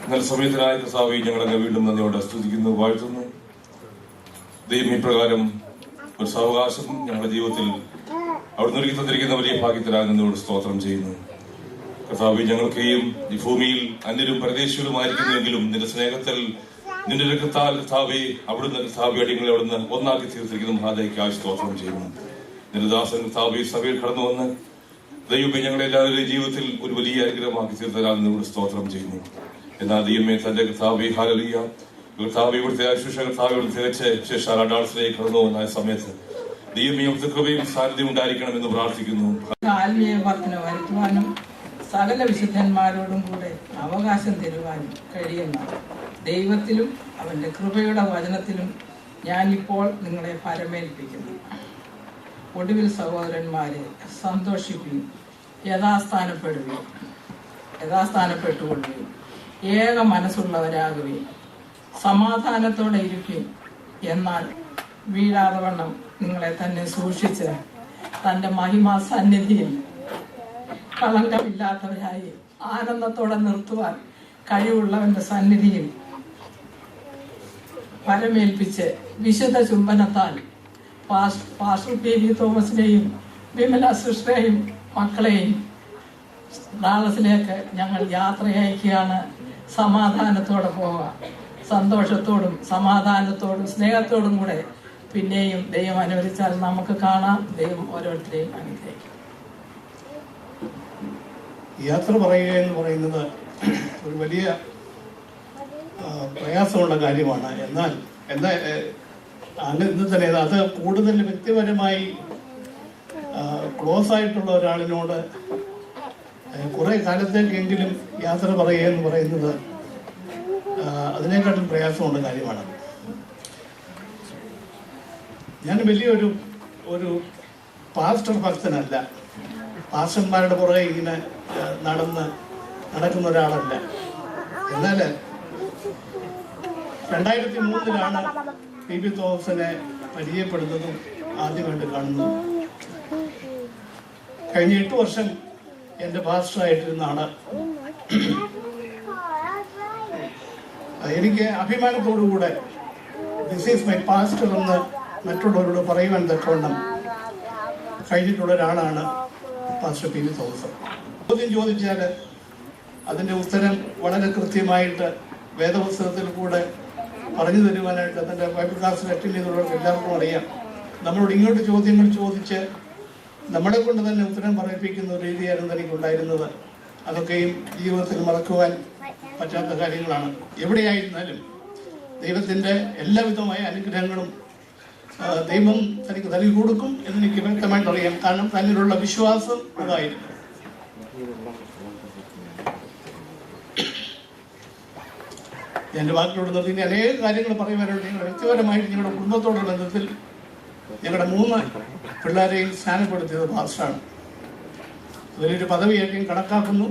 നല്ല സമയത്തിനായ കർത്താവേ ഞങ്ങളങ്ങ് വീണ്ടും നന്ദിയോടെ സ്തുതിക്കുന്നു, വാഴ്ത്തുന്നു. ദൈവം ഇപ്രകാരം ഒരു സാവകാശം ഞങ്ങളുടെ ജീവിതത്തിൽ അവിടുന്ന് ഒരുക്കി തന്നിരിക്കുന്ന വലിയ ഭാഗ്യത്തിനായി നിന്നോട് സ്തോത്രം ചെയ്യുന്നു. കർത്താവേ, ഞങ്ങൾക്കെയും ഈ ഭൂമിയിൽ അന്യരും പരദേശികളുമായിരിക്കുന്നുവെങ്കിലും നിന്റെ സ്നേഹത്തിൽ നിന്റെ രക്തത്താൽ കർത്താവേ അവിടുന്ന് കർത്താവേ അടികളെ അവിടുന്ന് ഒന്നാക്കി തീർത്തിരിക്കുന്ന മഹാദയ്ക്കായി സ്തോത്രം ചെയ്യുന്നു. നിന്റെ ദാസൻ കർത്താവേ സഭയിൽ കടന്നു വന്ന് ദൈവമേ ഞങ്ങളെല്ലാവരുടെയും ജീവിതത്തിൽ ഒരു വലിയ അനുഗ്രഹമാക്കി തീർത്തതിനാൽ നിന്നോട് സ്തോത്രം ചെയ്യുന്നു. എന്നാൽ ദൈവമേ തന്റെ കർത്താവേ ഹല്ലേലൂയ കർത്താവേ ഇവിടുത്തെ ശുശ്രൂഷ കർത്താവേ തികച്ച് ശേഷം അഡാൾസിലേക്ക് കടന്നു വന്ന സമയത്ത് ദൈവമേ അവിടുത്തെ കൃപയും സാന്നിധ്യം ഉണ്ടായിരിക്കണമെന്ന് പ്രാർത്ഥിക്കുന്നു. ആത്മീയ വർധന വരുത്തുവാനും സകല വിശുദ്ധന്മാരോടും കൂടെ അവകാശം തരുവാനും കഴിയുന്ന ദൈവത്തിലും അവന്റെ കൃപയുടെ വചനത്തിലും ഞാനിപ്പോൾ നിങ്ങളെ പരമേൽപ്പിക്കുന്നു. ഒടുവിൽ സഹോദരന്മാരെ സന്തോഷിക്കുകയും യഥാസ്ഥാനപ്പെട്ടുകൊള്ളുകയും ഏക മനസ്സുള്ളവരാകുകയും സമാധാനത്തോടെ ഇരിക്കുകയും എന്നാൽ വീഴാതെ വണ്ണം നിങ്ങളെ തന്നെ സൂക്ഷിച്ച് തന്റെ മഹിമാ സന്നിധിയിൽ കളങ്കമില്ലാത്തവരായി ആനന്ദത്തോടെ നിർത്തുവാൻ കഴിവുള്ളവന്റെ സന്നിധിയിൽ പരമേൽപ്പിച്ച് വിശുദ്ധ ചുംബനത്താൽ പാസ്റ്റർ പി വി തോമസിനെയും വിമല സിസ്റ്ററെയും മക്കളെയും ഡാളസിലേക്ക് ഞങ്ങൾ യാത്രയയക്കുകയാണ്. സമാധാനത്തോടെ പോവുക, സന്തോഷത്തോടും സമാധാനത്തോടും സ്നേഹത്തോടും കൂടെ പിന്നെയും ദൈവം അനുവദിച്ചാൽ നമുക്ക് കാണാം. ദൈവം ഓരോരുത്തരെയും അനുഗ്രഹിക്കും. യാത്ര പറയുക എന്ന് പറയുന്നത് ഒരു വലിയ പ്രയാസമുള്ള കാര്യമാണ്. എന്നാൽ ഇന്ന് തന്നെ അത് കൂടുതൽ വ്യക്തിപരമായി ക്ലോസ് ആയിട്ടുള്ള ഒരാളിനോട് കുറെ കാലത്തേക്കെങ്കിലും യാത്ര പറയുക എന്ന് പറയുന്നത് അതിനേക്കാട്ടും പ്രയാസമുള്ള കാര്യമാണ്. ഞാൻ വലിയൊരു പാസ്റ്റർ ഭക്തനല്ല, പാസ്റ്റർമാരുടെ പുറകെ ഇങ്ങനെ നടക്കുന്ന ഒരാളല്ല. എന്നാൽ 2003 പി വി തോമസിനെ പരിചയപ്പെടുന്നതും ആദ്യമായിട്ട് കാണുന്നതും. കഴിഞ്ഞ 8 വർഷം എൻ്റെ പാസ്റ്ററായിട്ടിരുന്ന ആള്. എനിക്ക് അഭിമാനത്തോടുകൂടെ ദിസ് ഈസ് മൈ പാസ്റ്റർ എന്ന് മറ്റുള്ളവരോട് പറയുവാൻ തക്കവണ്ണം കഴിഞ്ഞിട്ടുള്ള ഒരാളാണ് പാസ്റ്റർ പി വി തോമസ്. ചോദ്യം ചോദിച്ചാൽ അതിൻ്റെ ഉത്തരം വളരെ കൃത്യമായിട്ട് വേദപുസ്തകത്തിൽ കൂടെ പറഞ്ഞു തരുവാനായിട്ട് തൻ്റെ ബൈബിൾ ക്ലാസ്സിൽ അറ്റൻഡ് ചെയ്തുള്ളവർക്ക് എല്ലാവർക്കും അറിയാം. നമ്മളോട് ഇങ്ങോട്ട് ചോദ്യങ്ങൾ ചോദിച്ച് നമ്മളെ കൊണ്ട് തന്നെ ഉത്തരം പറയിപ്പിക്കുന്ന ഒരു രീതിയായിരുന്നു എനിക്കുണ്ടായിരുന്നത്. അതൊക്കെയും ജീവിതത്തിൽ മറക്കുവാൻ പറ്റാത്ത കാര്യങ്ങളാണ്. എവിടെയായിരുന്നാലും ദൈവത്തിൻ്റെ എല്ലാവിധമായ അനുഗ്രഹങ്ങളും ദൈവം തനിക്ക് നൽകി കൊടുക്കും എന്നെനിക്ക് വ്യക്തമായിട്ട് അറിയാം. കാരണം തന്നിലുള്ള വിശ്വാസം അതായിരുന്നു. എൻ്റെ വാക്കിലോട് നിർത്തി ഇനി അനേക കാര്യങ്ങൾ പറയുവാനുണ്ട്. ഞങ്ങളുടെ വ്യക്തിപരമായിട്ട് ഞങ്ങളുടെ കുടുംബത്തോടുള്ള ബന്ധത്തിൽ ഞങ്ങളുടെ 3 പിള്ളേരെയും സ്നാനപ്പെടുത്തിയത് പാസ്റ്ററാണ്. വലിയൊരു പദവിയായിട്ടും കണക്കാക്കുന്നു.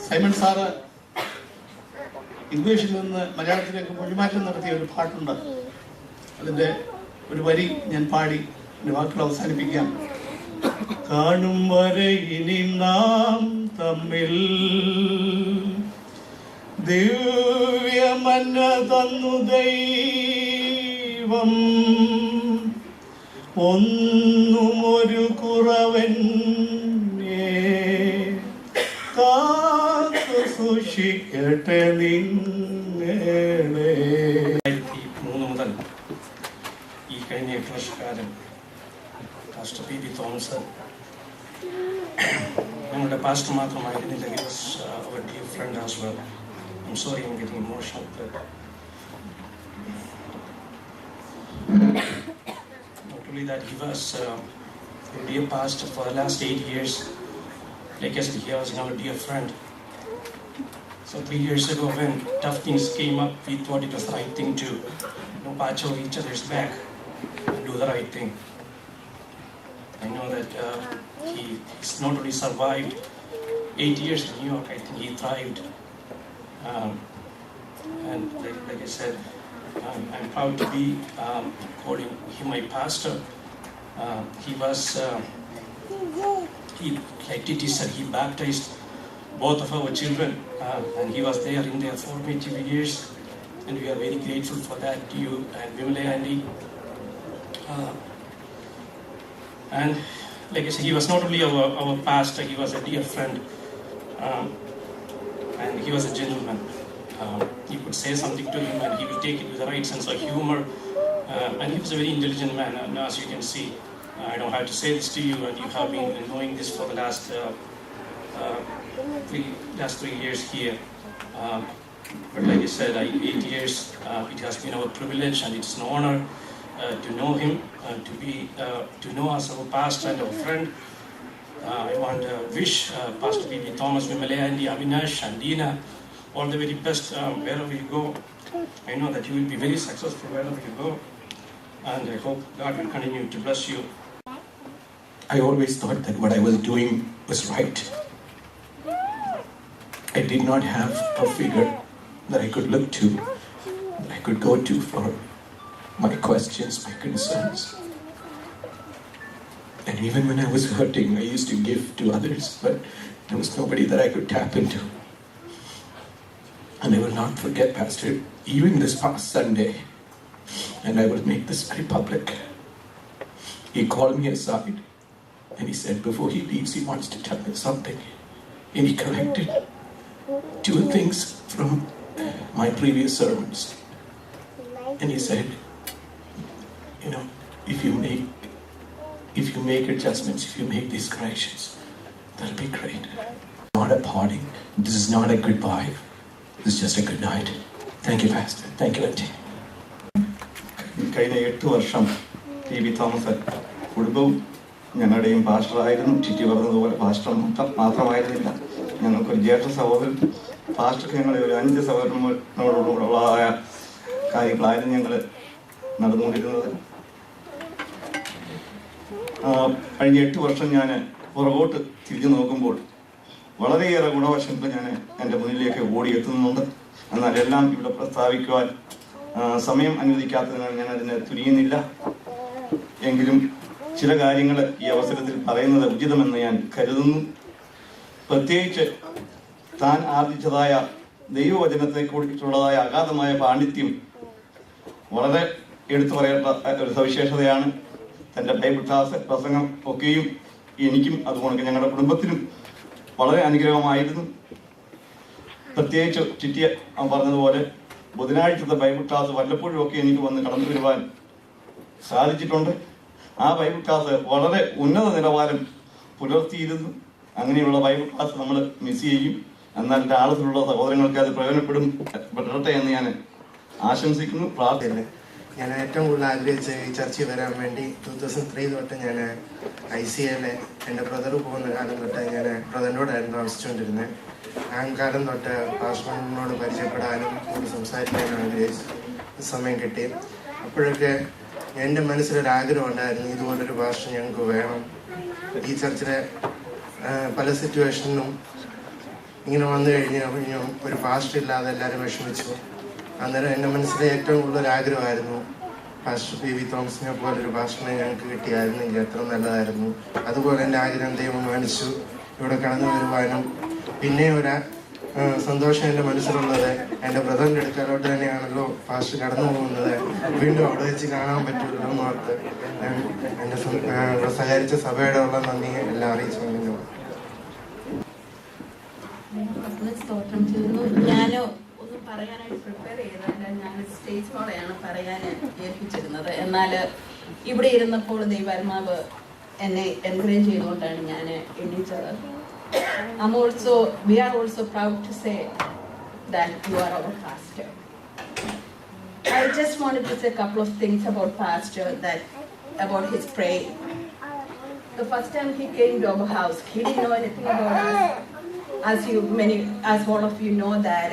സൈമൺ സാറ് ഇംഗ്ലീഷിൽ നിന്ന് മലയാളത്തിലേക്ക് മൊഴിമാറ്റം നടത്തിയ ഒരു പാട്ടുണ്ട്. അതിൻ്റെ ഒരു വരി ഞാൻ പാടി എൻ്റെ വാക്കുകൾ അവസാനിപ്പിക്കാം. കാണും വരെ ഇനി നാം തമ്മിൽ ദിവ്യമന്ന തന്നു ദൈവം, ഒന്നും ഒരു കുറവന്നെ കാത്തു സൂക്ഷിക്കട്ടെ നിങ്ങളെ. 2003 മുതൽ ഈ കഴിഞ്ഞ 8 വർഷക്കാലം പാസ്റ്റർ പി വി തോമസ് ഞങ്ങളുടെ പാസ്റ്റർ മാത്രമായിരുന്നില്ല. He was our dear friend as well. I'm sorry I'm getting emotional, but not only that, he was a dear pastor for the last 8 years. Like as he was our dear friend. So 3 years ago when tough things came up, we thought it was the right thing to patch over each other's back and do the right thing. I know that he's not only survived 8 years in New York, I think he thrived. And like I said, I'm proud to be calling him my pastor. He was he, like Titi said, he baptized both of our children, and he was there in their formative years, and we are very grateful for that to you and Vimale Andy. And like I said, he was not only our pastor, he was a dear friend, and he was a gentleman. You could say something to him and he would take it with the right sense of humor, and he was a very intelligent man, and as you can see, I don't have to say this to you, and you have been knowing this for the last 3 years here. But like I said, 8 years, it has been our privilege and it's an honor to know him, to know as our pastor and our friend. I want to wish Pastor P.B. Thomas, Vimale Andy, Avinash and Dina all the very best wherever you go. I know that you will be very successful wherever you go, and I hope God will continue to bless you. I always thought that what I was doing was right. I did not have a figure that I could look to, that I could go to for my questions, my concerns. And even when I was hurting, I used to give to others, but there was nobody that I could tap into. And I will not forget, Pastor, even this past Sunday, and I will make this very public. He called me aside and he said before he leaves, he wants to tell me something. And he corrected 2 things from my previous sermons. And he said, you know, if you make adjustments, if you make these corrections, that'll be great. Not a parting. This is not a goodbye. This is just a good night. Thank you, Pastor. Thank you, Auntie. കഴിഞ്ഞ 8 വർഷം T B Thomas കുടുംബവും ഞങ്ങളുടെയും പാസ്റ്ററായിരുന്നു. ടിറ്റി പറഞ്ഞതുപോലെ pastor മാത്രമായിരുന്നില്ല, ഞങ്ങൾക്കൊരു ജ്യേഷ്ഠ സഹോദരൻ. പാസ്റ്റർക്ക് ഞങ്ങളെ ഒരു 5 സഹോദരനോടുള്ളതായ കാര്യങ്ങളായിരുന്നു ഞങ്ങൾ നടന്നുകൊണ്ടിരുന്നത്. കഴിഞ്ഞ 8 വർഷം ഞാൻ പുറകോട്ട് തിരിഞ്ഞു നോക്കുമ്പോൾ വളരെയേറെ ഗുണവശങ്ങൾ ഞാൻ എൻ്റെ മുന്നിലേക്ക് ഓടിയെത്തുന്നുണ്ട്. എന്നാൽ എല്ലാം ഇവിടെ പ്രസ്താവിക്കുവാൻ സമയം അനുവദിക്കാത്തതിനാൽ ഞാൻ അതിനെ തുനിയുന്നില്ല. എങ്കിലും ചില കാര്യങ്ങൾ ഈ അവസരത്തിൽ പറയുന്നത് ഉചിതമെന്ന് ഞാൻ കരുതുന്നു. പ്രത്യേകിച്ച് താൻ ആർജിച്ചതായ ദൈവവചനത്തെക്കുറിച്ചുള്ളതായ അഗാധമായ പാണ്ഡിത്യം വളരെ എടുത്തു പറയേണ്ട ഒരു സവിശേഷതയാണ്. തൻ്റെ ബൈബിൾ ക്ലാസ് പ്രസംഗം ഒക്കെയും എനിക്കും അതുകൊണ്ട് ഞങ്ങളുടെ കുടുംബത്തിനും വളരെ അനുഗ്രഹമായിരുന്നു. പ്രത്യേകിച്ച് ചിറ്റിയ പറഞ്ഞതുപോലെ ബുധനാഴ്ചത്തെ ബൈബിൾ ക്ലാസ് വല്ലപ്പോഴും ഒക്കെ എനിക്ക് വന്ന് കടന്നു വരുവാൻ സാധിച്ചിട്ടുണ്ട്. ആ ബൈബിൾ ക്ലാസ് വളരെ ഉന്നത നിലവാരം പുലർത്തിയിരുന്നു. അങ്ങനെയുള്ള ബൈബിൾ ക്ലാസ് നമ്മൾ മിസ് ചെയ്യും. എന്നാൽ ആളുകളുള്ള സഹോദരങ്ങൾക്ക് അത് പ്രയോജനപ്പെടട്ടെ എന്ന് ഞാൻ ആശംസിക്കുന്നു, പ്രാർത്ഥിക്കുന്നു. ഞാൻ ഏറ്റവും കൂടുതൽ ആഗ്രഹിച്ച് ഈ ചർച്ചയിൽ വരാൻ വേണ്ടി 2003 തൊട്ട് ഞാൻ ICAയിൽ എൻ്റെ ബ്രദർ പോകുന്ന കാലം തൊട്ട് ഞാൻ ബ്രദറിനോടായിരുന്നു താമസിച്ചുകൊണ്ടിരുന്നത്. ആ കാലം തൊട്ട് പാസ്റ്ററിനോട് പരിചയപ്പെടാനും കൂടി സംസാരിക്കാനും ആഗ്രഹിച്ച് സമയം കിട്ടി. അപ്പോഴൊക്കെ എൻ്റെ മനസ്സിലൊരാഗ്രഹം ഉണ്ടായിരുന്നു, ഇതുപോലൊരു പാസ്റ്റർ ഞങ്ങൾക്ക് വേണം. ഈ ചർച്ചിലെ പല സിറ്റുവേഷനിലും ഇങ്ങനെ വന്നു കഴിഞ്ഞു ഒരു പാസ്റ്റർ ഇല്ലാതെ എല്ലാവരും വിഷമിച്ചു. അന്നേരം എൻ്റെ മനസ്സിലെ ഏറ്റവും കൂടുതൽ ആഗ്രഹമായിരുന്നു പാസ്റ്റർ PB തോമസിനെ പോലൊരു പാസ്റ്ററിനെ ഞങ്ങൾക്ക് കിട്ടിയായിരുന്നെങ്കിൽ എത്ര നല്ലതായിരുന്നു. അതുപോലെ എൻ്റെ ആഗ്രഹം ദൈവം മാനിച്ചു ഇവിടെ കടന്നു വരുവാനും. പിന്നെ ഒരു സന്തോഷം എൻ്റെ മനസ്സിലുള്ളത് എൻ്റെ ബ്രദറിൻ്റെ അടുക്കലോട്ട് തന്നെയാണല്ലോ പാസ്റ്റർ കടന്നു പോകുന്നത്, വീണ്ടും അവിടെ വെച്ച് കാണാൻ പറ്റുമല്ലോ എന്നോർത്ത് എൻ്റെ സഹകരിച്ച സഭയുടെ ഉള്ള നന്ദി എല്ലാം അറിയിച്ചു കൊണ്ടിരുന്നു. സ്തോത്രം ചെയ്യുന്നു. ഞാൻ ഒന്നും പറയാനായിട്ട് പ്രിപ്പയർ ചെയ്തല്ല, ഞാൻ സ്റ്റേജ് മോളെയാണ് പറയാൻ ഏൽപ്പിച്ചിരുന്നത്. എന്നാൽ ഇവിടെ ഇരുന്നപ്പോൾ ദൈവാത്മാവ് എന്നെ എൻകറേജ് ചെയ്തുകൊണ്ടാണ് ഞാൻ എണീച്ചത്. We are also proud to say that you are our pastor. I just wanted to say a couple of things about pastor, about his praying. The first time he came to our house, he didn't know anything about us. As all of you know that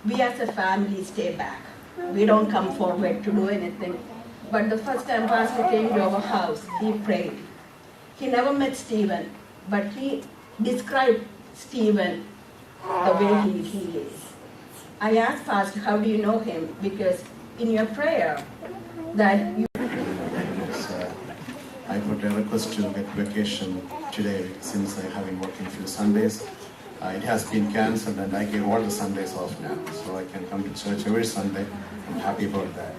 we as a family stay back. We don't come forward to do anything. But the first time pastor came to our house, he prayed. He never met Stephen, but he described Stephen the way he is. I asked pastor, how do you know him? Because in your prayer that you... I put got a request to get vacation today since I have been working few Sundays. It has been cancelled and I get all the Sundays off now, so I can come to church every Sunday. I'm happy about that.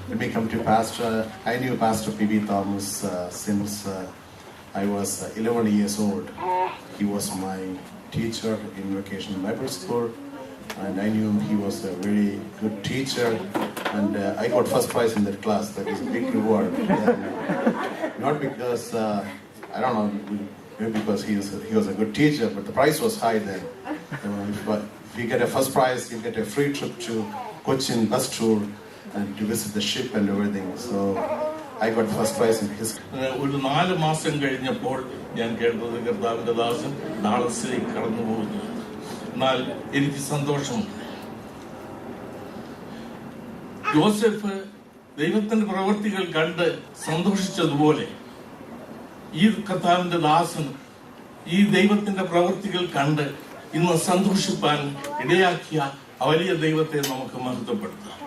Let me come to Pastor. I knew Pastor P.B. Thomas since I was 11 years old. He was my teacher in Vacation Bible School, and I knew he was a very good teacher, and I got first prize in that class. That is a big reward. Not because, I don't know, maybe because he was a good teacher, but the price was high then. If you get a first prize, you get a free trip to Cochin bus tour and to visit the ship and everything. So I got first prize in his. ഒരു 4 മാസം കഴിഞ്ഞപ്പോൾ ഞാൻ കേട്ടത് കർത്താവിന്റെ ദാസൻ ഡാളസിലേക്ക് കടന്നു പോകുന്നു. എന്നാൽ എനിക്ക് സന്തോഷമുണ്ട്. യോസെഫ് ദൈവത്തിന്റെ പ്രവൃത്തികൾ കണ്ട് സന്തോഷിച്ചതുപോലെ ഈ കർത്താവിന്റെ ദാസൻ ഈ ദൈവത്തിന്റെ പ്രവൃത്തികൾ കണ്ട് ഇന്ന് സന്തോഷിപ്പാൻ ഇടയാക്കിയ വലിയ ദൈവത്തെ നമുക്ക് മഹത്വപ്പെടുത്താം.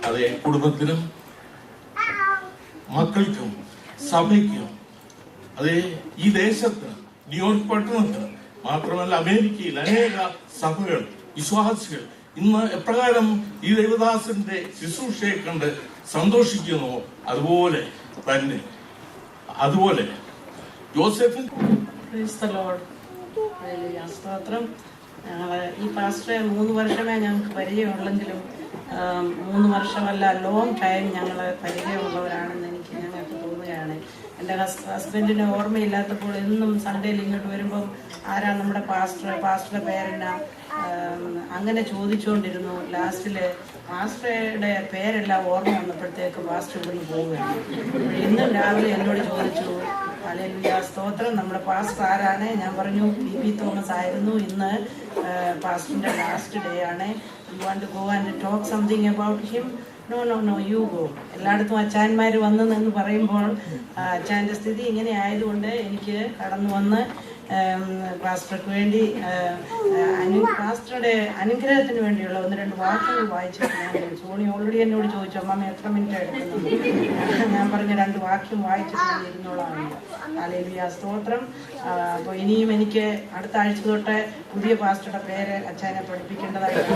അതെ, കുടുംബത്തിനും മക്കൾക്കും സഭയ്ക്കും, അതേ ഈ ദേശത്തിന്, ന്യൂയോർക്ക് പട്ടണത്തിന് മാത്രമല്ല അമേരിക്കയിൽ അനേക സഭകൾ, വിശ്വാസികൾ ഇന്ന് എപ്രകാരം ഈ ദൈവദാസന്റെ ശുശ്രൂഷയെ കണ്ട് സന്തോഷിക്കുന്നു, അതുപോലെ തന്നെ യോസെഫിൻ. സ്തോത്രം. ഈ പാസ്റ്ററെ 3 വർഷമേ ഞങ്ങൾക്ക് പരിചയമുള്ളെങ്കിലും 3 വർഷമല്ല, ലോങ് ടൈം ഞങ്ങൾ പരിചയമുള്ളവരാണെന്ന് ഞങ്ങൾക്ക് തോന്നുകയാണ്. എൻ്റെ ഹസ്ബൻഡിന് ഓർമ്മയില്ലാത്തപ്പോൾ എന്നും സൺഡേയിൽ ഇങ്ങോട്ട് വരുമ്പം ആരാ നമ്മുടെ പാസ്റ്ററുടെ പേരെന്നാ അങ്ങനെ ചോദിച്ചുകൊണ്ടിരുന്നു. ലാസ്റ്റിൽ പാസ്റ്ററുടെ പേരെല്ലാം ഓർമ്മ വന്നപ്പോഴത്തേക്ക് പാസ്റ്റർ ഇവിടുന്ന് പോവുകയാണ്. ഇന്നും രാവിലെ എന്നോട് ചോദിച്ചു, ഹല്ലേലൂയ സ്തോത്രം, നമ്മുടെ പാസ്റ്റർ ആരാണ്? ഞാൻ പറഞ്ഞു പി തോമസ് ആയിരുന്നു. ഇന്ന് പാസ്റ്ററിന്റെ ലാസ്റ്റ് ഡേ ആണ്. You want to go and talk something about him? No you go. എല്ലായിടത്തും അച്ചായന്മാർ വന്നെന്ന് പറയുമ്പോൾ അച്ചായൻ്റെ സ്ഥിതി ഇങ്ങനെ ആയതുകൊണ്ട് എനിക്ക് കടന്നു വന്ന് പാസ്റ്റർക്ക് വേണ്ടി പാസ്റ്ററുടെ അനുഗ്രഹത്തിന് വേണ്ടിയുള്ള 1-2 വാക്യങ്ങൾ വായിച്ചിട്ട് ഞാൻ സോണി ഓൾറെഡി എന്നോട് ചോദിച്ചു, അമ്മ എത്ര മിനിറ്റ് എടുക്കുന്നത്? ഞാൻ പറഞ്ഞ 2 വാക്യം വായിച്ചിട്ട് ഞാൻ ഇരുന്നോളാണ്. ഹല്ലേലൂയ സ്തോത്രം. അപ്പോൾ ഇനിയും എനിക്ക് അടുത്ത ആഴ്ച തൊട്ട് പുതിയ പാസ്റ്ററുടെ പേര് അച്ചായനെ പഠിപ്പിക്കേണ്ടതായിട്ട്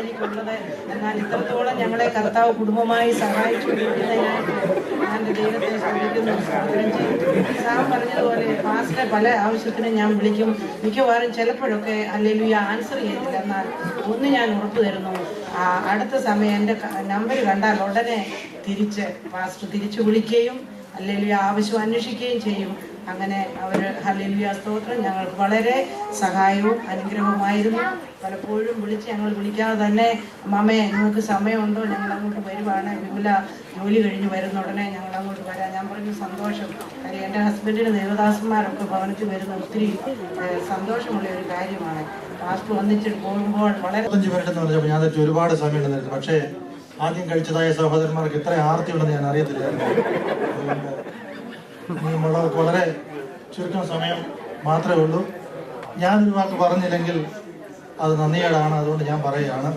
എനിക്കുള്ളത്. എന്നാൽ ഇത്രത്തോളം ഞങ്ങളെ കർത്താവ് കുടുംബമായി സഹായിച്ചുകൊണ്ടിരിക്കുന്നതിനായിട്ട് ഞാൻ ദൈവത്തെ സ്തുതിക്കുന്നു, സ്തോത്രം ചെയ്യും. സാം പറഞ്ഞതുപോലെ പാസ്റ്ററെ പല ആവശ്യത്തിനും ഞാൻ വിളിക്കും. മിക്കവാറും ചിലപ്പോഴൊക്കെ ഹല്ലേലൂയ ആൻസർ ചെയ്തില്ല. എന്നാൽ ഒന്ന് ഞാൻ ഉറപ്പ് തരുന്നു, അടുത്ത സമയം എൻ്റെ നമ്പർ കണ്ടാൽ ഉടനെ പാസ്റ്റർ തിരിച്ചു വിളിക്കുകയും ഹല്ലേലൂയ ആവശ്യം അന്വേഷിക്കുകയും ചെയ്യും. അങ്ങനെ അവർ ഹല്ലേലൂയ സ്തോത്രം ഞങ്ങൾക്ക് വളരെ സഹായവും അനുഗ്രഹവുമായിരുന്നു. പലപ്പോഴും ഞങ്ങൾ വിളിക്കാതെ തന്നെ, മാമേ നിങ്ങൾക്ക് സമയമുണ്ടോ, ഞങ്ങൾ അങ്ങോട്ട് വരുവാണ്, വിപുല ജോലി കഴിഞ്ഞ് വരുന്ന ഉടനെ ഞങ്ങൾ അങ്ങോട്ട് വരാം. ഞാൻ പറഞ്ഞു സന്തോഷം. കാര്യം എൻ്റെ ഹസ്ബൻഡിന് ദേവദാസന്മാരൊക്കെ ഭവനത്തിൽ വരുന്ന ഒത്തിരി സന്തോഷമുള്ള ഒരു കാര്യമാണ്. പാസ്റ്റർ വന്നിട്ട് പോകുമ്പോൾ വളരെ 5 മിനിറ്റ് എന്ന് പറഞ്ഞപ്പോൾ ഞാൻ ഒരുപാട് സമയം ഉണ്ടായിരുന്നു. പക്ഷേ ആദ്യം കഴിച്ചതായ സഹോദരന്മാർക്ക് ഇത്ര ആർത്തിയുണ്ടെന്ന് ഞാൻ അറിയത്തില്ലായിരുന്നു. അതുകൊണ്ട് വളരെ ചുരുക്കം സമയം മാത്രമേ ഉള്ളൂ. ഞാനൊരു വാക്ക് പറഞ്ഞില്ലെങ്കിൽ അത് നന്ദിയേടാണ്. അതുകൊണ്ട് ഞാൻ പറയുകയാണ്.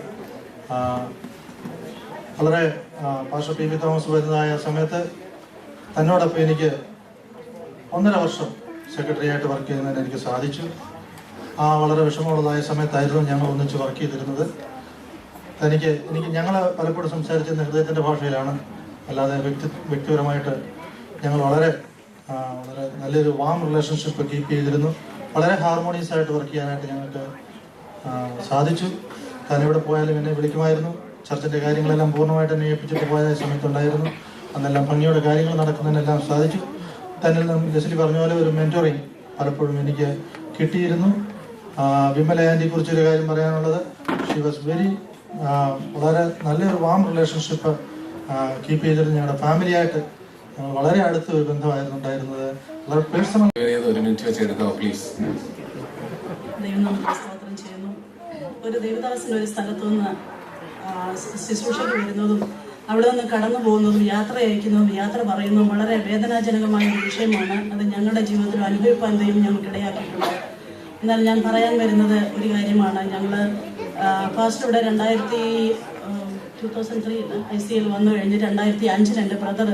വളരെ പാസ്റ്റർ പി ബി തോമസ് വരുന്നതായ സമയത്ത് തന്നോടൊപ്പം എനിക്ക് 1.5 വർഷം സെക്രട്ടറി ആയിട്ട് വർക്ക് ചെയ്യുന്നതിന് എനിക്ക് സാധിച്ചു. വളരെ വിഷമമുള്ളതായ സമയത്തായിരുന്നു ഞങ്ങൾ ഒന്നിച്ച് വർക്ക് ചെയ്തിരുന്നത്. ഞങ്ങൾ പലപ്പോഴും സംസാരിച്ചിരുന്ന ഹൃദയത്തിൻ്റെ ഭാഷയിലാണ്, അല്ലാതെ വ്യക്തിപരമായിട്ട് ഞങ്ങൾ വളരെ നല്ലൊരു വാം റിലേഷൻഷിപ്പ് കീപ്പ് ചെയ്തിരുന്നു. വളരെ ഹാർമോണിയസ് ആയിട്ട് വർക്ക് ചെയ്യാനായിട്ട് ഞങ്ങൾക്ക് സാധിച്ചു. താൻ എവിടെ പോയാലും എന്നെ വിളിക്കുമായിരുന്നു. ചർച്ചിൻ്റെ കാര്യങ്ങളെല്ലാം പൂർണ്ണമായിട്ട് എന്നെ ഏൽപ്പിച്ചിട്ട് പോയ സമയത്തുണ്ടായിരുന്നു. അന്നെല്ലാം ഭംഗിയോടെ കാര്യങ്ങൾ നടക്കുന്നതിനെല്ലാം സാധിച്ചു. തന്നെ ജസ്ലി പറഞ്ഞ പോലെ ഒരു മെൻറ്റോറിങ് പലപ്പോഴും എനിക്ക് കിട്ടിയിരുന്നു. വിമല ആൻറ്റിയെ കുറിച്ചൊരു കാര്യം പറയാനുള്ളത്, ഷി വാസ് വെരി വളരെ നല്ലൊരു വാം റിലേഷൻഷിപ്പ് കീപ്പ് ചെയ്തിരുന്നു. ഞങ്ങളുടെ ഫാമിലിയായിട്ട് വളരെ അടുത്ത ഒരു ബന്ധമായിരുന്നു ഉണ്ടായിരുന്നത്. വളരെ പേഴ്സണൽ. ദൈവം നമുക്ക് സ്തോത്രം ചെയ്യുന്നു. ഒരു ദേവദാസൻ ഒരു സ്ഥലത്തുനിന്ന് ശുശ്രൂഷയ്ക്ക് വരുന്നതും അവിടെ നിന്ന് കടന്നു പോകുന്നതും യാത്ര അയക്കുന്നതും യാത്ര പറയുന്നതും വളരെ വേദനാജനകമായ ഒരു വിഷയമാണ്. അത് ഞങ്ങളുടെ ജീവിതത്തിൽ അനുഭവിപ്പാൻ ദൈവം ഞങ്ങൾക്ക് ഇടയാക്കിയിട്ടുണ്ട്. എന്നാൽ ഞാൻ പറയാൻ വരുന്നത് ഒരു കാര്യമാണ്. ഞങ്ങൾ ഫസ്റ്റ് ഇവിടെ 2003 ICL വന്നു കഴിഞ്ഞ് 2005 എൻ്റെ ബ്രദർ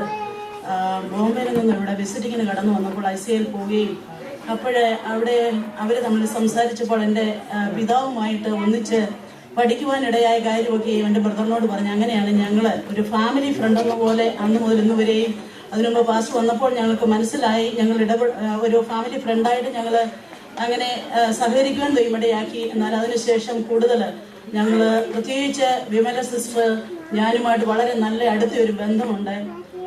ബോംബെയിൽ നിന്ന് ഇവിടെ വിസിറ്റിങ്ങിന് കടന്നു വന്നപ്പോൾ ICL പോവുകയും അപ്പോഴേ അവിടെ അവർ തമ്മിൽ സംസാരിച്ചപ്പോൾ എൻ്റെ പിതാവുമായിട്ട് ഒന്നിച്ച് പഠിക്കുവാനിടയായ കാര്യമൊക്കെ എൻ്റെ ബ്രദറിനോട് പറഞ്ഞു. അങ്ങനെയാണ് ഞങ്ങൾ ഒരു ഫാമിലി ഫ്രണ്ട് എന്ന പോലെ അന്ന് മുതൽ ഇന്ന് വരെയും, അതിനുമുമ്പ് പാസ്റ്റ് വന്നപ്പോൾ ഞങ്ങൾക്ക് മനസ്സിലായി ഞങ്ങൾ ഒരു ഫാമിലി ഫ്രണ്ടായിട്ട് ഞങ്ങൾ അങ്ങനെ സഹകരിക്കുവാൻ ദൈവമിടയാക്കി. എന്നാൽ അതിനുശേഷം കൂടുതൽ ഞങ്ങൾ പ്രത്യേകിച്ച് വിമല സിസ്റ്റർ ഞാനുമായിട്ട് വളരെ നല്ല അടുത്തൊരു ബന്ധമുണ്ട്.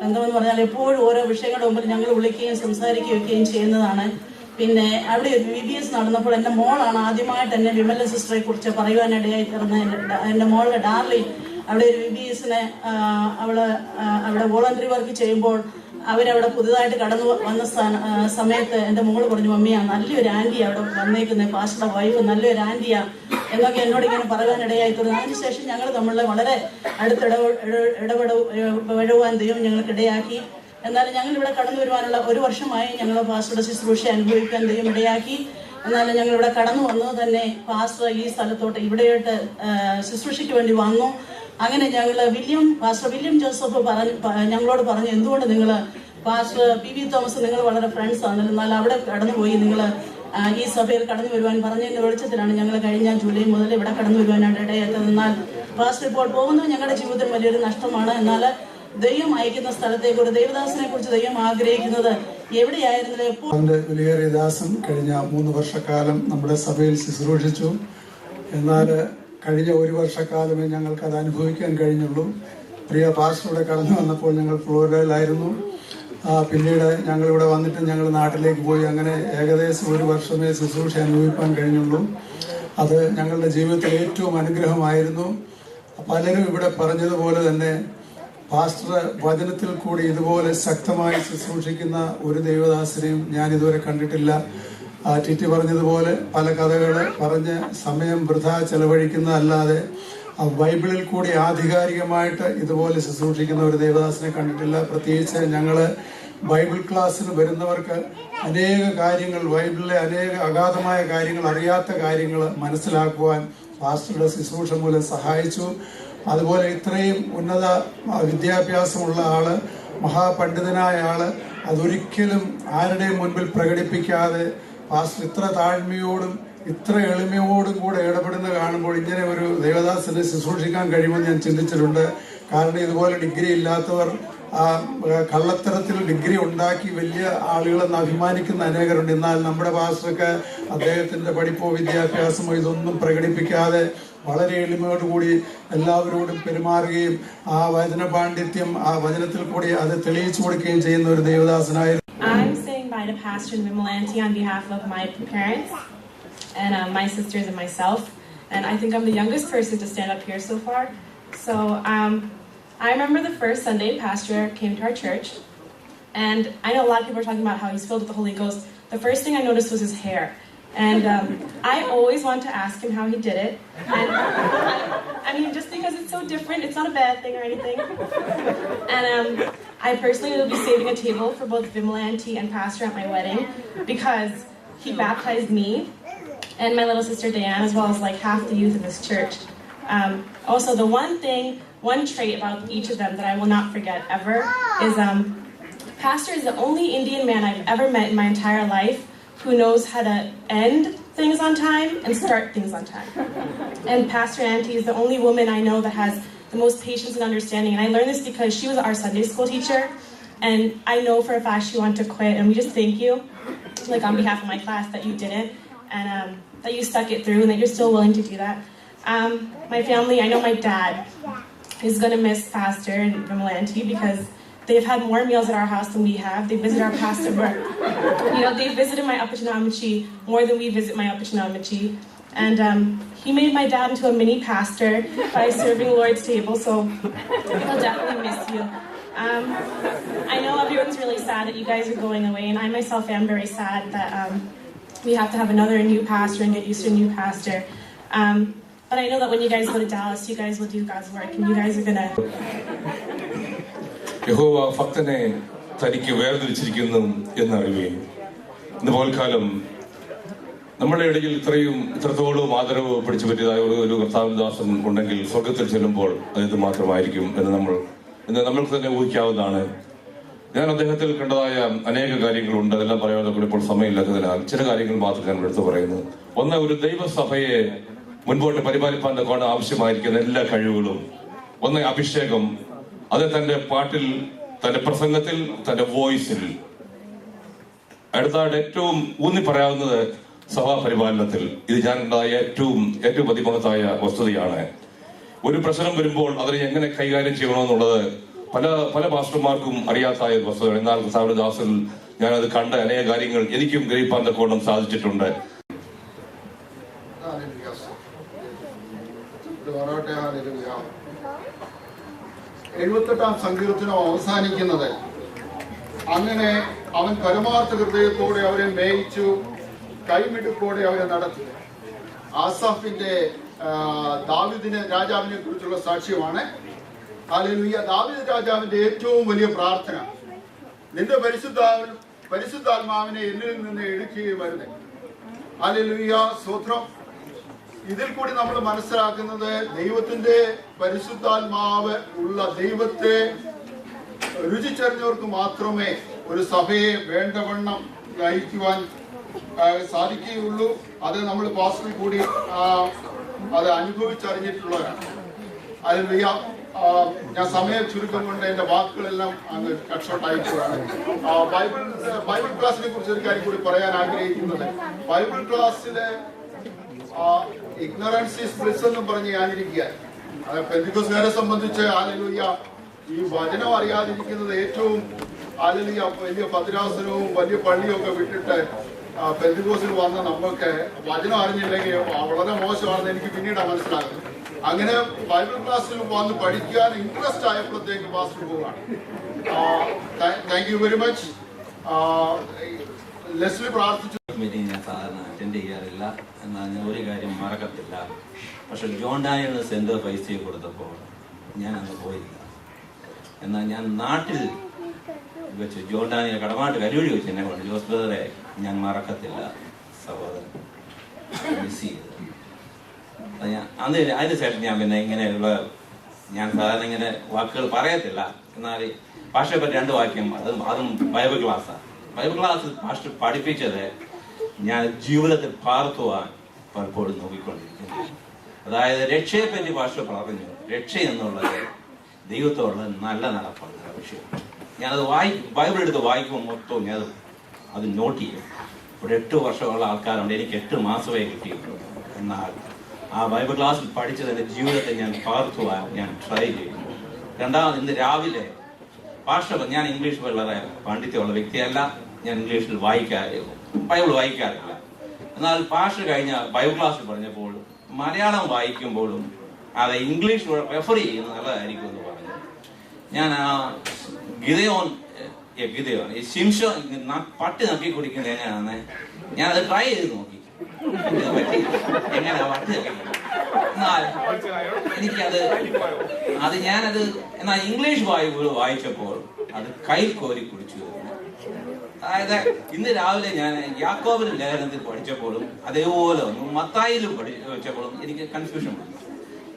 ബന്ധമെന്ന് പറഞ്ഞാൽ എപ്പോഴും ഓരോ വിഷയങ്ങളുടെ മുമ്പിൽ ഞങ്ങൾ വിളിക്കുകയും സംസാരിക്കുകയൊക്കെയും ചെയ്യുന്നതാണ്. പിന്നെ അവിടെ ഒരു VBS നടന്നപ്പോൾ എൻ്റെ മോളാണ് ആദ്യമായിട്ട് എന്നെ വിമല സിസ്റ്ററെ കുറിച്ച് പറയുവാനിടയായി തീർന്നത്. എൻ്റെ മോളുടെ ഡാർലി അവിടെ ഒരു VBSനെ അവിടെ വോളണ്ടറി വർക്ക് ചെയ്യുമ്പോൾ അവരവിടെ പുതുതായിട്ട് കടന്നു വന്ന സമയത്ത് എൻ്റെ മോള് പറഞ്ഞു, മമ്മിയാ നല്ലൊരു ആൻറ്റിയാ അവിടെ വന്നേക്കുന്നത്, പാസ്റ്ററുടെ വൈഫ് നല്ലൊരു ആൻറ്റിയാ എന്നൊക്കെ എന്നോട് ഇങ്ങനെ പറയാനിടയായി തീർന്നു. അതിനുശേഷം ഞങ്ങൾ തമ്മിൽ വളരെ ഇടപെടുവാൻ ദൈവം ഞങ്ങൾക്കിടയാക്കി. എന്നാൽ ഞങ്ങൾ ഇവിടെ കടന്നു വരുവാനുള്ള 1 വർഷമായി ഞങ്ങൾ പാസ്റ്ററുടെ ശുശ്രൂഷ അനുഭവിക്കാൻ ദൈവം ഇടയാക്കി. എന്നാൽ ഞങ്ങൾ ഇവിടെ കടന്നു വന്നത് തന്നെ പാസ്റ്റർ ഈ സ്ഥലത്തോട്ട് ഇവിടെയായിട്ട് ശുശ്രൂഷയ്ക്ക് വേണ്ടി വന്നു. അങ്ങനെ ഞങ്ങൾ പാസ്റ്റർ വില്യം ജോസഫ് ഞങ്ങളോട് പറഞ്ഞു, എന്തുകൊണ്ട് നിങ്ങൾ പാസ്റ്റർ PV തോമസ് നിങ്ങൾ വളരെ ഫ്രണ്ട്സ് ആണ്, എന്നാൽ അവിടെ കടന്നുപോയി നിങ്ങൾ ഈ സഭയിൽ കടന്നു വരുവാൻ പറഞ്ഞതിൻ്റെ വെളിച്ചത്തിലാണ് ഞങ്ങൾ കഴിഞ്ഞ ജൂലൈ മുതൽ ഇവിടെ കടന്നു വരുവാനായിട്ട് ഇടയായത്. എന്നാൽ പാസ്റ്റർ ഇപ്പോൾ പോകുന്നത് ഞങ്ങളുടെ ജീവിതത്തിൽ വലിയൊരു നഷ്ടമാണ്. എന്നാൽ ദൈവം അയക്കുന്ന സ്ഥലത്തേക്ക് ഒരു ദേവദാസനെ കുറിച്ച് ദൈവം ആഗ്രഹിക്കുന്നത് എവിടെയായിരുന്നില്ല എപ്പോൾ. വിലയേറിയ ദാസൻ കഴിഞ്ഞ 3 വർഷക്കാലം നമ്മുടെ സഭയിൽ ശുശ്രൂഷിച്ചു. എന്നാൽ കഴിഞ്ഞ 1 വർഷക്കാലമേ ഞങ്ങൾക്ക് അത് അനുഭവിക്കാൻ കഴിഞ്ഞുള്ളൂ. പ്രിയ പാസ്റ്ററുടെ കടന്നു വന്നപ്പോൾ ഞങ്ങൾ ഫ്ലോറിഡയിലായിരുന്നു. പിന്നീട് ഞങ്ങളിവിടെ വന്നിട്ട് ഞങ്ങൾ നാട്ടിലേക്ക് പോയി. അങ്ങനെ ഏകദേശം 1 വർഷമേ ശുശ്രൂഷ അനുഭവിക്കാൻ കഴിഞ്ഞുള്ളൂ. അത് ഞങ്ങളുടെ ജീവിതത്തിൽ ഏറ്റവും അനുഗ്രഹമായിരുന്നു. പലരും ഇവിടെ പറഞ്ഞതുപോലെ തന്നെ പാസ്റ്റർ വചനത്തിൽ കൂടി ഇതുപോലെ ശക്തമായി ശുശ്രൂഷിക്കുന്ന ഒരു ദൈവദാസനെയും ഞാൻ ഇതുവരെ കണ്ടിട്ടില്ല. ടിറ്റി പറഞ്ഞതുപോലെ പല കഥകൾ പറഞ്ഞ് സമയം വൃഥാ ചെലവഴിക്കുന്നതല്ലാതെ ബൈബിളിൽ കൂടി ആധികാരികമായിട്ട് ഇതുപോലെ ശുശ്രൂഷിക്കുന്ന ഒരു ദേവദാസനെ കണ്ടിട്ടില്ല. പ്രത്യേകിച്ച് ഞങ്ങൾ ബൈബിൾ ക്ലാസ്സിന് വരുന്നവർക്ക് അനേക കാര്യങ്ങൾ, ബൈബിളിലെ അനേക അഗാധമായ കാര്യങ്ങൾ, അറിയാത്ത കാര്യങ്ങൾ മനസ്സിലാക്കുവാൻ പാസ്റ്ററുടെ ശുശ്രൂഷ മൂലം സഹായിച്ചു. അതുപോലെ ഇത്രയും ഉന്നത വിദ്യാഭ്യാസമുള്ള ആള്, മഹാപണ്ഡിതനായ ആള്, അതൊരിക്കലും ആരുടെയും മുൻപിൽ പ്രകടിപ്പിക്കാതെ പാസ്റ്റർ ഇത്ര താഴ്മയോടും ഇത്ര എളിമയോടും കൂടെ ഇടപെടുന്ന കാണുമ്പോൾ ഇങ്ങനെ ഒരു ദേവദാസനെ ശുശ്രൂഷിക്കാൻ കഴിയുമെന്ന് ഞാൻ ചിന്തിച്ചിട്ടുണ്ട്. കാരണം ഇതുപോലെ ഡിഗ്രി ഇല്ലാത്തവർ കള്ളത്തരത്തിൽ ഡിഗ്രി ഉണ്ടാക്കി വലിയ ആളുകളെന്ന് അഭിമാനിക്കുന്ന അനേകരുണ്ട്. എന്നാൽ നമ്മുടെ പാസ്റ്റർക്ക് അദ്ദേഹത്തിന്റെ പഠിപ്പോ വിദ്യാഭ്യാസമോ ഇതൊന്നും പ്രകടിപ്പിക്കാതെ വളരെ എളിമയോടുകൂടി എല്ലാവരോടും പെരുമാറുകയും ആ വചന പാണ്ഡിത്യം ആ വചനത്തിൽ കൂടി അത് തെളിയിച്ചു കൊടുക്കുകയും ചെയ്യുന്ന ഒരു ദേവദാസനായിരുന്നു. I'm saying bye to Pastor Vimalanti on behalf of my parents and my sisters and myself. And I think I'm the youngest person to stand up here so far. So I remember the first Sunday Pastor came to our church. And I know a lot of people are talking about how he's filled with the Holy Ghost. The first thing I noticed was his hair. And I always want to ask him how he did it. And I mean, just because it's so different, it's not a bad thing or anything. And I personally will be saving a table for both Vimalanti and Pastor at my wedding because he baptized me and my little sister Diane, as well as like half the youth of this church. Also, the one trait about each of them that I will not forget ever is Pastor is the only Indian man I've ever met in my entire life who knows how to end things on time and start things on time. And Pastor Auntie is the only woman I know that has the most patience and understanding. And I learned this because she was our Sunday school teacher. And I know for a fact she wanted to quit. And we just thank you, like on behalf of my class, that you didn't. And that you stuck it through and that you're still willing to do that. My family, I know my dad is going to miss Pastor and Vimalanti because they've had more meals at our house than we have. They visit our pastor, they visited my Apachanamachi more than we visit my Apachanamachi. And he made my dad into a mini pastor by serving Lord's table, so he'll definitely miss you. I know everyone's really sad that you guys are going away, and I myself am very sad that we have to have another new pastor and get used to a new pastor. But I know that when you guys go to Dallas, you guys will do God's work, and you guys are going to... യഹോവ ഭക്തനെ തനിക്ക് വേർതിരിച്ചിരിക്കുന്നു എന്നറിയുകയും ഇന്ന് പോൽക്കാലം നമ്മുടെ ഇടയിൽ ഇത്രത്തോളം ആദരവ് പിടിച്ചു പറ്റിയതായ ഒരു കർത്താവിദാസൻ ഉണ്ടെങ്കിൽ സ്വർഗത്തിൽ ചെല്ലുമ്പോൾ അത് മാത്രമായിരിക്കും എന്ന് നമ്മൾക്ക് തന്നെ ഊഹിക്കാവുന്നതാണ്. ഞാൻ അദ്ദേഹത്തിൽ കണ്ടതായ അനേക കാര്യങ്ങളുണ്ട്. അതെല്ലാം പറയാതെ കൂടി ഇപ്പോൾ സമയമില്ലാത്തതിനാൽ ചില കാര്യങ്ങൾ മാത്രം ഞാൻ എടുത്തു പറയുന്നു. ഒന്ന്, ഒരു ദൈവസഭയെ മുൻപോട്ട് പരിപാലിപ്പാൻ കൊണ്ട് ആവശ്യമായിരിക്കുന്ന എല്ലാ കഴിവുകളും. ഒന്ന്, അഭിഷേകം. അത് തന്റെ പാട്ടിൽ, തന്റെ പ്രസംഗത്തിൽ, തന്റെ വോയിസിൽ. അടുത്തായിട്ട് ഏറ്റവും ഊന്നി പറയാവുന്നത് സഭാപരിപാലനത്തിൽ. ഇത് ഞാൻ ഉണ്ടായ ഏറ്റവും അതിമഹത്തായ വസ്തുതയാണ്. ഒരു പ്രശ്നം വരുമ്പോൾ അതിനെ എങ്ങനെ കൈകാര്യം ചെയ്യണമെന്നുള്ളത് പല പാസ്റ്റർമാർക്കും അറിയാത്ത വസ്തുതയാണ്. എന്നാൽ കർത്താവിദാസിൽ ഞാനത് കണ്ട അനേക കാര്യങ്ങൾ എനിക്കും ഗ്രഹിപ്പാൻ തക്കോണം സാധിച്ചിട്ടുണ്ട്. എഴുപത്തെട്ടാം സങ്കീർത്തനം അവസാനിക്കുന്നത് അങ്ങനെ അവൻ പരമാർത്ഥ ഹൃദയത്തോടെ അവരെ മേയിച്ചു, കൈമിടുപ്പോടെ അവരെ നടത്തി. ആസാഫിന്റെ ദാവീദിനെ രാജാവിനെ കുറിച്ചുള്ള സാക്ഷ്യമാണ്. ഹല്ലേലൂയ. ദാവീദ് രാജാവിന്റെ ഏറ്റവും വലിയ പ്രാർത്ഥന, നിന്റെ പരിശുദ്ധാത്മാവിനെ എന്നിൽ നിന്ന് എടുക്കുകയും വരുന്നേ. ഹല്ലേലൂയ, സ്തോത്രം. ഇതിൽ കൂടി നമ്മൾ മനസ്സിലാക്കുന്നത് ദൈവത്തിന്റെ പരിശുദ്ധാത്മാവ് ഉള്ള ദൈവത്തെ രുചിച്ചറിഞ്ഞവർക്ക് മാത്രമേ ഒരു സഭയെ വേണ്ടവണ്ണം നയിക്കുവാൻ സാധിക്കുകയുള്ളൂ. അത് നമ്മൾ പാസ്റ്ററിൽ കൂടി അത് അനുഭവിച്ചറിഞ്ഞിട്ടുള്ളവരാണ്. ഹല്ലേലൂയ. ഞാൻ സമയ ചുരുക്കം കൊണ്ട് എന്റെ വാക്കുകളെല്ലാം അങ്ങ് കട്ട്ഷോട്ടായിപ്പോഴാണ്. ബൈബിൾ ക്ലാസിനെ കുറിച്ച് ഒരു കാര്യം കൂടി പറയാൻ ആഗ്രഹിക്കുന്നത്, ബൈബിൾ ക്ലാസ്സിലെ ഇഗ്നറൻസ് ഈസ് ബ്ലിസ് എന്നും പറഞ്ഞ് ഞാനിരിക്കുക. പെന്തിക്കോസ്തുകാരെ സംബന്ധിച്ച് ഹല്ലേലൂയ ഈ വചനം അറിയാതിരിക്കുന്നത് ഏറ്റവും ഹല്ലേലൂയ വലിയ ഭദ്രാസനവും വലിയ പള്ളിയും ഒക്കെ വിട്ടിട്ട് പെന്തിക്കോസിൽ വന്ന നമുക്ക് വചനം അറിഞ്ഞില്ലെങ്കിൽ വളരെ മോശമാണെന്ന് എനിക്ക് പിന്നീടാണ് മനസ്സിലാകുന്നത്. അങ്ങനെ ബൈബിൾ ക്ലാസ്സിൽ വന്ന് പഠിക്കാൻ ഇൻട്രസ്റ്റ് ആയപ്പോഴത്തേക്ക് പാസ്റ്റർ പോവുകയാണ്. Thank you very much. Leslie പ്രാർത്ഥിച്ചു. മീറ്റിംഗ് ഞാൻ സാധാരണ അറ്റൻഡ് ചെയ്യാറില്ല, എന്നാൽ ഞാൻ ഒരു കാര്യം മറക്കത്തില്ല. പക്ഷെ ജോൺ ഡാനിയലിന് സെൻറ്റർ പൈസ കൊടുത്തപ്പോൾ ഞാൻ അന്ന് പോയില്ല. എന്നാൽ ഞാൻ നാട്ടിൽ വെച്ച് ജോൺ ഡാനിയൽ കടമായിട്ട് കരുവഴി വെച്ച് എന്നെ കൊണ്ട് ജോസ് ബ്രദറെ ഞാൻ മറക്കത്തില്ല സഹോദരൻ മിസ് ചെയ്ത്. അതിന് ശേഷം ഞാൻ പിന്നെ ഇങ്ങനെയുള്ള ഞാൻ സാധാരണ ഇങ്ങനെ വാക്കുകൾ പറയത്തില്ല. എന്നാൽ ഭാഷയെ പറ്റി 2 വാക്യം, അതും ബൈബിൾ ക്ലാസ്സാണ്. ബൈബിൾ ക്ലാസ്സിൽ പാസ്റ്റർ പഠിപ്പിച്ചത് ഞാൻ ജീവിതത്തിൽ പകർത്തുവാൻ പലപ്പോഴും നോക്കിക്കൊണ്ടിരിക്കുന്നു. അതായത് രക്ഷയെപ്പറ്റി പാസ്റ്റർ പറഞ്ഞു. രക്ഷ എന്നുള്ളത് ദൈവത്തോടുള്ള നല്ല നടപ്പാണ് വിഷയം. ഞാനത് ബൈബിൾ എടുത്ത് വായിക്കുമ്പോൾ മൊത്തവും ഞാൻ അത് നോട്ട് ചെയ്യും. ഇവിടെ 8 വർഷമുള്ള ആൾക്കാരുണ്ട്, എനിക്ക് 8 മാസമേ കിട്ടിയിട്ടുള്ളൂ. എന്നാൽ ആ ബൈബിൾ ക്ലാസ്സിൽ പഠിച്ചത് എൻ്റെ ജീവിതത്തെ ഞാൻ പകർത്തുവാൻ ഞാൻ ട്രൈ ചെയ്യുന്നു. രണ്ടാമത്, ഇന്ന് രാവിലെ പാസ്റ്റർ, ഞാൻ ഇംഗ്ലീഷ് വളരെ പാണ്ഡിത്യമുള്ള വ്യക്തിയല്ല, ഞാൻ ഇംഗ്ലീഷിൽ ബൈബിൾ വായിക്കാറില്ല. എന്നാൽ പാസ്റ്റർ കഴിഞ്ഞ ബൈബിൾ ക്ലാസ്സിൽ പറഞ്ഞപ്പോൾ മലയാളം വായിക്കുമ്പോഴും അത് ഇംഗ്ലീഷ് റെഫർ ചെയ്യുന്നത് നല്ലതായിരിക്കും എന്ന് പറഞ്ഞു. ഞാൻ ആ ഗിദയോൻ ഈ ശിംഷോ പട്ടി നക്കി കുടിക്കുന്നത് എങ്ങനെയാണെന്ന് ഞാനത് ട്രൈ ചെയ്ത് നോക്കി. എങ്ങനെ പട്ടി നക്കി, എന്നാൽ ഞാനത് എന്നാൽ ഇംഗ്ലീഷ് ബൈബിൾ വായിച്ചപ്പോൾ അത് കയ്യിൽ കോരി കുടിച്ചു. അതായത് ഇന്ന് രാവിലെ ഞാൻ യാക്കോബിന്റെ ലേഖനത്തിൽ പഠിച്ചപ്പോഴും അതേപോലെ മത്തായിലും പഠിച്ചപ്പോഴും എനിക്ക് കൺഫ്യൂഷൻ വന്നു.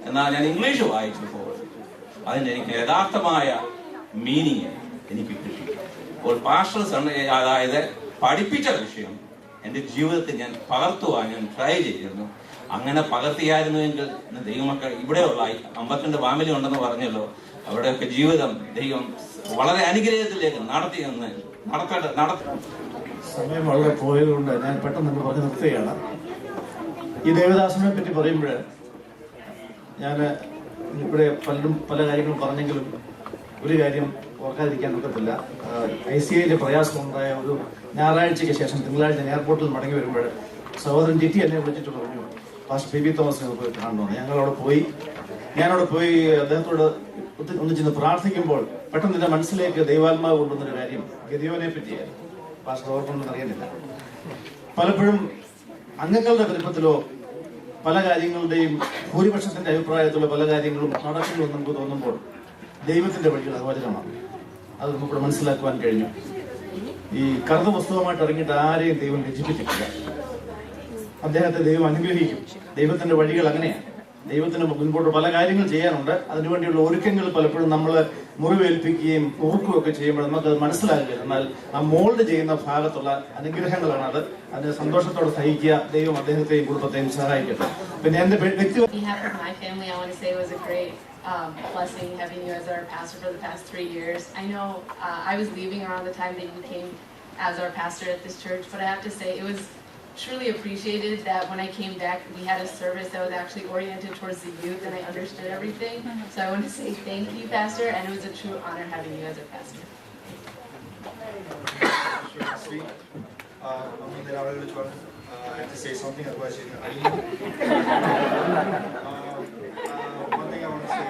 എന്നാൽ ഞാൻ ഇംഗ്ലീഷ് വായിച്ചപ്പോൾ അതിന് എനിക്ക് യഥാർത്ഥമായ മീനിങ് എനിക്ക് കിട്ടി. അപ്പോൾ പാസ്റ്റർ അതായത് പഠിപ്പിച്ച വിഷയം എൻ്റെ ജീവിതത്തിൽ ഞാൻ പകർത്തുവാൻ ഞാൻ ട്രൈ ചെയ്യുന്നു. അങ്ങനെ പകർത്തിയായിരുന്നുവെങ്കിൽ ദൈവമക്കൾ ഇവിടെയുള്ള 52 ഫാമിലി ഉണ്ടെന്ന് പറഞ്ഞല്ലോ, അവിടെയൊക്കെ ജീവിതം ദൈവം വളരെ അനുഗ്രഹത്തിലേക്ക് നടത്തിയെന്ന് സമയം വളരെ പോയതുകൊണ്ട് ഞാൻ പെട്ടെന്ന് പറഞ്ഞ് നിർത്തുകയാണ്. ഈ ദേവദാസനെ പറ്റി പറയുമ്പോൾ ഞാൻ ഇവിടെ പലരും പല കാര്യങ്ങളും പറഞ്ഞെങ്കിലും ഒരു കാര്യം ഓർക്കാതിരിക്കാൻ ഒക്കത്തില്ല. ICAയിലെ പ്രയാസമുണ്ടായ ഒരു ഞായറാഴ്ചയ്ക്ക് ശേഷം തിങ്കളാഴ്ച എയർപോർട്ടിൽ മടങ്ങി വരുമ്പോൾ സഹോദരൻ ജിറ്റി എന്നെ വിളിച്ചിട്ട് പറഞ്ഞു, പാസ്റ്റർ പി തോമസിനെ പോയി കാണണമെന്ന്. ഞാനവിടെ പോയി അദ്ദേഹത്തോട് ഒന്നിച്ചിന്ന് പ്രാർത്ഥിക്കുമ്പോൾ പെട്ടെന്ന് എൻ്റെ മനസ്സിലേക്ക് ദൈവാത്മാവ് കൊണ്ടുവന്നൊരു കാര്യം ഗിദയോനെ പറ്റിയായിരുന്നു. പാസ്റ്റർ ഓർക്കൊണ്ടെന്ന് അറിയുന്നില്ല. പലപ്പോഴും അംഗങ്ങളുടെ വലിപ്പത്തിലോ പല കാര്യങ്ങളുടെയും ഭൂരിപക്ഷത്തിന്റെ അഭിപ്രായത്തിലുള്ള പല കാര്യങ്ങളും നടക്കുമെന്ന് നമുക്ക് തോന്നുമ്പോൾ ദൈവത്തിന്റെ വഴികൾ അഗോചരമാണ്. അത് നമുക്കിവിടെ മനസ്സിലാക്കുവാൻ കഴിഞ്ഞു. ഈ കറുത്ത പുസ്തകമായിട്ട് ഇറങ്ങിയിട്ട് ആരെയും ദൈവം രചിപ്പിച്ചിട്ടില്ല. അദ്ദേഹത്തെ ദൈവം അനുഗ്രഹിക്കും. ദൈവത്തിന്റെ വഴികൾ അങ്ങനെയാണ്. ദൈവത്തിന് മുൻപോട്ട് പല കാര്യങ്ങൾ ചെയ്യാനുണ്ട്. അതിനുവേണ്ടിയുള്ള ഒരുക്കങ്ങൾ പലപ്പോഴും നമ്മൾ മുറിവേൽപ്പിക്കുകയും ഓർക്കുകയൊക്കെ ചെയ്യുമ്പോൾ നമുക്കത് മനസ്സിലാകില്ല. എന്നാൽ ആ മോൾഡ് ചെയ്യുന്ന ഭാഗത്തുള്ള അനുഗ്രഹങ്ങളാണ് അത്. അതിന് സന്തോഷത്തോടെ സഹിക്കുക. ദൈവം അദ്ദേഹത്തെയും കുടുംബത്തെയും സഹായിക്കട്ടെ. പിന്നെ എന്റെ വ്യക്തി blessing having you as our pastor for the past 3 years. I know I was leaving around the time that you came as our pastor at this church, but I have to say it was truly appreciated that when I came back we had a service that was actually oriented towards the youth and I understood everything. So I want to say thank you, Pastor, and it was a true honor having you as our pastor. I have to say something, otherwise you know. One thing I want to say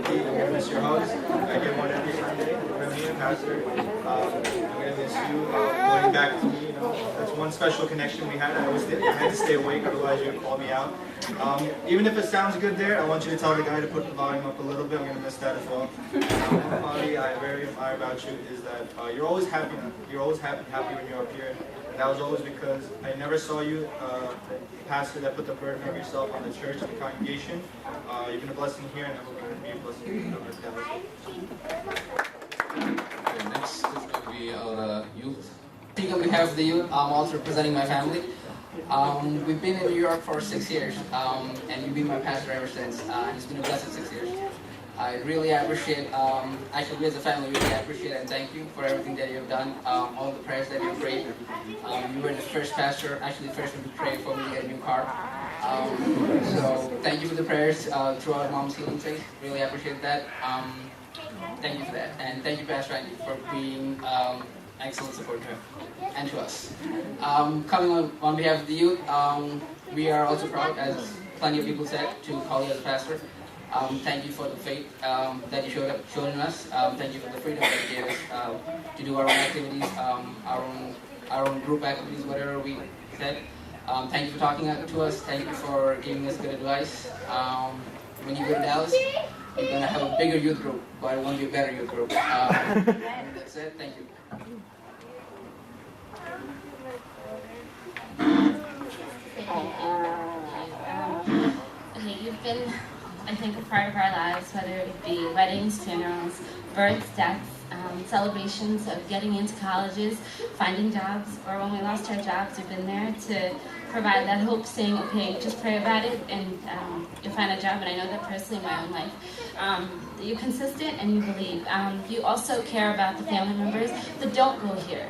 to you, I miss your hugs. I get one every Sunday. We're me and Pastor. I'm gonna miss you. Going back to me, you know, that's one special connection we had. I had to stay awake, otherwise you'd call me out. Even if it sounds good there, I want you to tell the guy to put the volume up a little bit. I'm gonna miss that as well. Bobby, I very admire about you is that you're always happy. You're always happy when you're up here. And that was always because I never saw you, pastor, that put the burden of yourself on the church and the congregation. You've been a blessing here, and I hope you're going to be a blessing in the Next is going to be our youth. Speaking on behalf of the youth, I'm also representing my family. We've been in New York for 6 years, and you've been my pastor ever since. And it's been a blessed 6 years. I really appreciate, actually we as a family really appreciate and thank you for everything that you've done, all the prayers that you've prayed. You were the first pastor, actually the first one to pray for me to get a new car. So thank you for the prayers throughout Mom's healing faith. Really appreciate that. Thank you for that. And thank you, Pastor Andy, for being excellent support to him and to us. Coming on behalf of the youth, we are also proud, as plenty of people said, to call you as a pastor. Thank you for the faith that you showed in us. Thank you for the freedom that you gave us to do our own activities, our own group activities, whatever we said. Thank you for talking to us. Thank you for giving us good advice. When you go to Dallas, you're going to have a bigger youth group, but it won't be a better youth group. That's it. Thank you. Okay, you've been, I think, a part of our lives, whether it be weddings, funerals, births, deaths, celebrations of getting into colleges, finding jobs, or when we lost our jobs, you've been there to provide that hope, saying, okay, just pray about it and you'll find a job. And I know that personally in my own life. You're consistent and you believe. You also care about the family members that don't go here.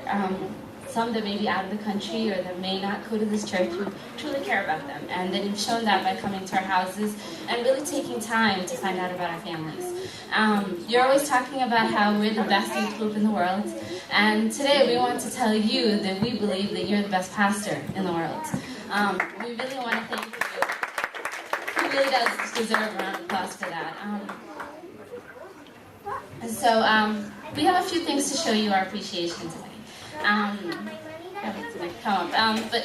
Some that may be out of the country or that may not go to this church, we truly care about them. And that you've shown that by coming to our houses and really taking time to find out about our families. You're always talking about how we're the best youth group in the world. And today we want to tell you that we believe that you're the best pastor in the world. We really want to thank you. He really does deserve a round of applause for that. So we have a few things to show you our appreciation today. Come up. But